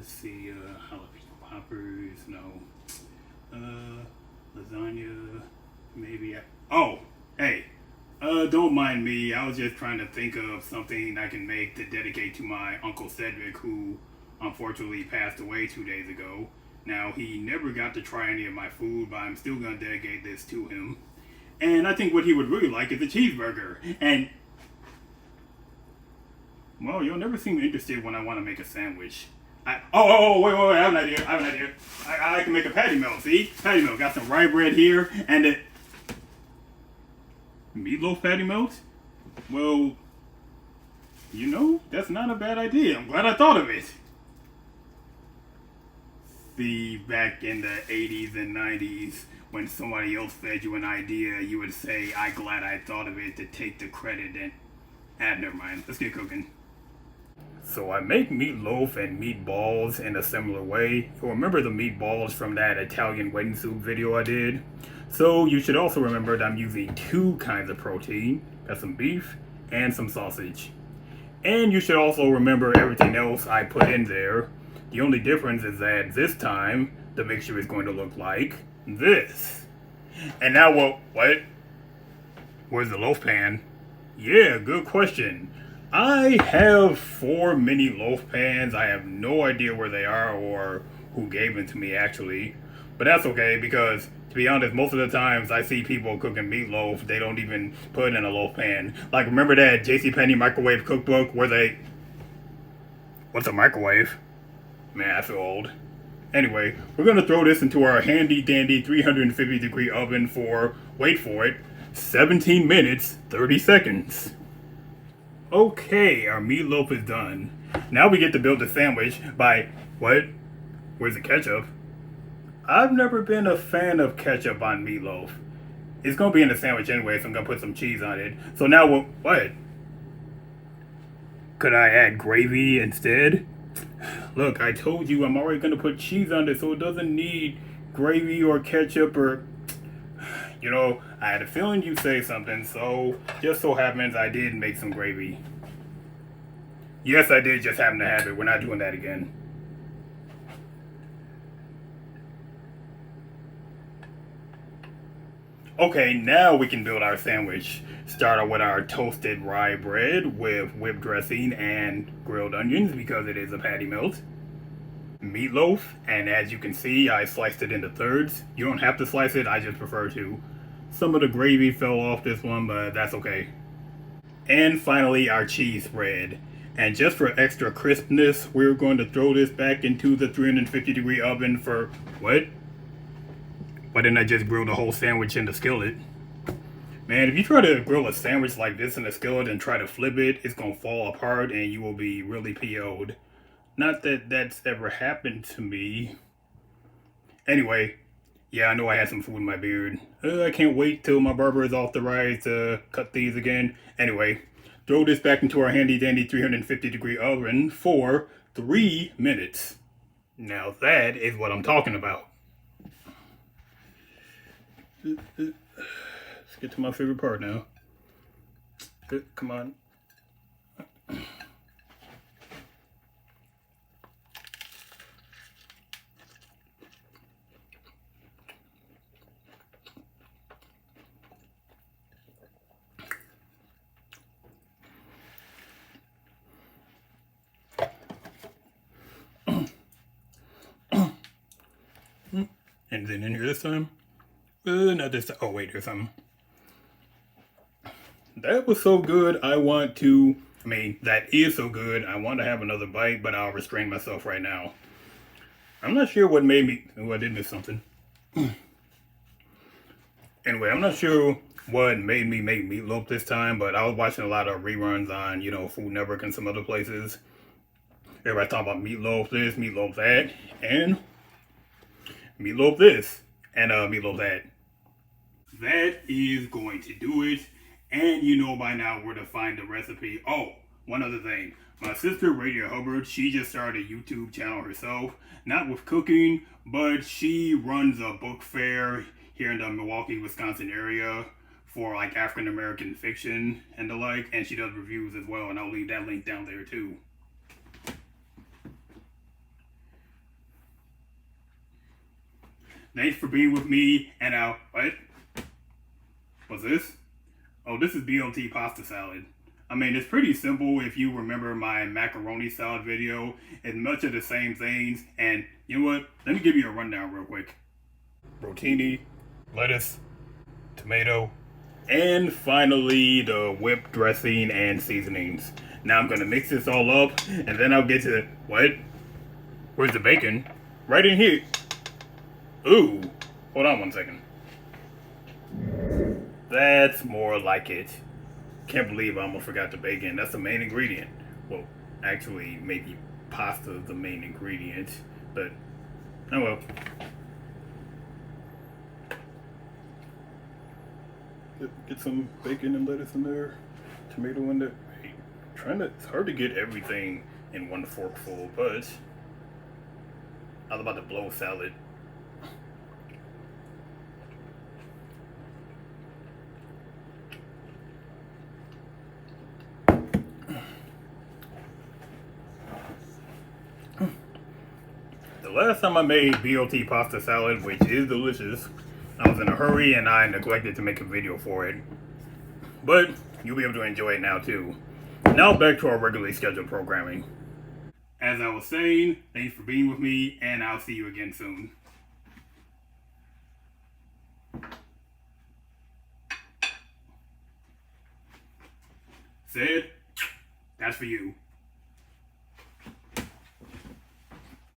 let's see, jalapeno poppers, no. Lasagna, maybe. Oh, hey, don't mind me. I was just trying to think of something I can make to dedicate to my Uncle Cedrick, who unfortunately passed away 2 days ago. Now, he never got to try any of my food, but I'm still going to dedicate this to him. And I think what he would really like is a cheeseburger. And, well, you'll never seem interested when I want to make a sandwich. Wait, I have an idea. I can make a patty melt, see? Patty melt. Got some rye bread here, and a meatloaf patty melt? Well, that's not a bad idea. I'm glad I thought of it. See, back in the 80s and 90s, when somebody else fed you an idea, you would say, "I'm glad I thought of it," to take the credit and... never mind. Let's get cooking. So I make meatloaf and meatballs in a similar way. You'll remember the meatballs from that Italian wedding soup video I did. So you should also remember that I'm using two kinds of protein. Got some beef and some sausage. And you should also remember everything else I put in there. The only difference is that this time, the mixture is going to look like this. And now what? Where's the loaf pan? Yeah, good question. I have 4 mini loaf pans. I have no idea where they are or who gave them to me, actually. But that's okay, because to be honest, most of the times I see people cooking meatloaf, they don't even put it in a loaf pan. Like, remember that JCPenney microwave cookbook where they... What's a microwave? Man, I feel old. Anyway, we're going to throw this into our handy dandy 350 degree oven for, wait for it, 17 minutes, 30 seconds. Okay, our meatloaf is done. Now we get to build a sandwich by... What? Where's the ketchup? I've never been a fan of ketchup on meatloaf. It's going to be in the sandwich anyway, so I'm going to put some cheese on it. So now what? Could I add gravy instead? Look, I told you I'm already going to put cheese on it, so it doesn't need gravy or ketchup or... I had a feeling you'd say something, so just so happens I did make some gravy. Yes, I did just happen to have it. We're not doing that again. Okay, now we can build our sandwich. Start out with our toasted rye bread with whipped dressing and grilled onions because it is a patty melt. Meatloaf, and as you can see, I sliced it into thirds. You don't have to slice it, I just prefer to. Some of the gravy fell off this one, but that's okay. And finally, our cheese spread. And just for extra crispness, we're going to throw this back into the 350 degree oven for... What? Why didn't I just grill the whole sandwich in the skillet? Man, if you try to grill a sandwich like this in the skillet and try to flip it, it's going to fall apart and you will be really PO'd. Not that that's ever happened to me. Anyway, yeah, I know I had some food in my beard. I can't wait till my barber is authorized to cut these again. Anyway, throw this back into our handy dandy 350 degree oven for 3 minutes. Now that is what I'm talking about. Let's get to my favorite part now. Good, come on. Anything in here this time? Not this time. Oh, wait, there's something. That was so good, that is so good, I want to have another bite, but I'll restrain myself right now. I'm not sure what made me... Oh, I did miss something. Anyway, I'm not sure what made me make meatloaf this time, but I was watching a lot of reruns on, Food Network and some other places. Everybody talking about meatloaf this, meatloaf that, and meatloaf this, and meatloaf that. That is going to do it, and you know by now where to find the recipe. Oh, one other thing. My sister, Radio Hubbard, she just started a YouTube channel herself. Not with cooking, but she runs a book fair here in the Milwaukee, Wisconsin area for like African American fiction and the like, and she does reviews as well, and I'll leave that link down there too. Thanks for being with me, and what? What's this? Oh, this is BLT pasta salad. I mean, it's pretty simple if you remember my macaroni salad video. It's much of the same things, and you know what? Let me give you a rundown real quick. Rotini, lettuce, tomato, and finally the whipped dressing and seasonings. Now I'm gonna mix this all up, and then I'll get to what? Where's the bacon? Right in here. Ooh, hold on one second. That's more like it. Can't believe I almost forgot the bacon. That's the main ingredient. Well, actually, maybe pasta is the main ingredient, but oh well. Get some bacon and lettuce in there, tomato in there. Hey, it's hard to get everything in one forkful, but I was about to blow salad. The last time I made BLT pasta salad, which is delicious, I was in a hurry and I neglected to make a video for it. But you'll be able to enjoy it now too. Now back to our regularly scheduled programming. As I was saying, thanks for being with me, and I'll see you again soon. Sid, that's for you.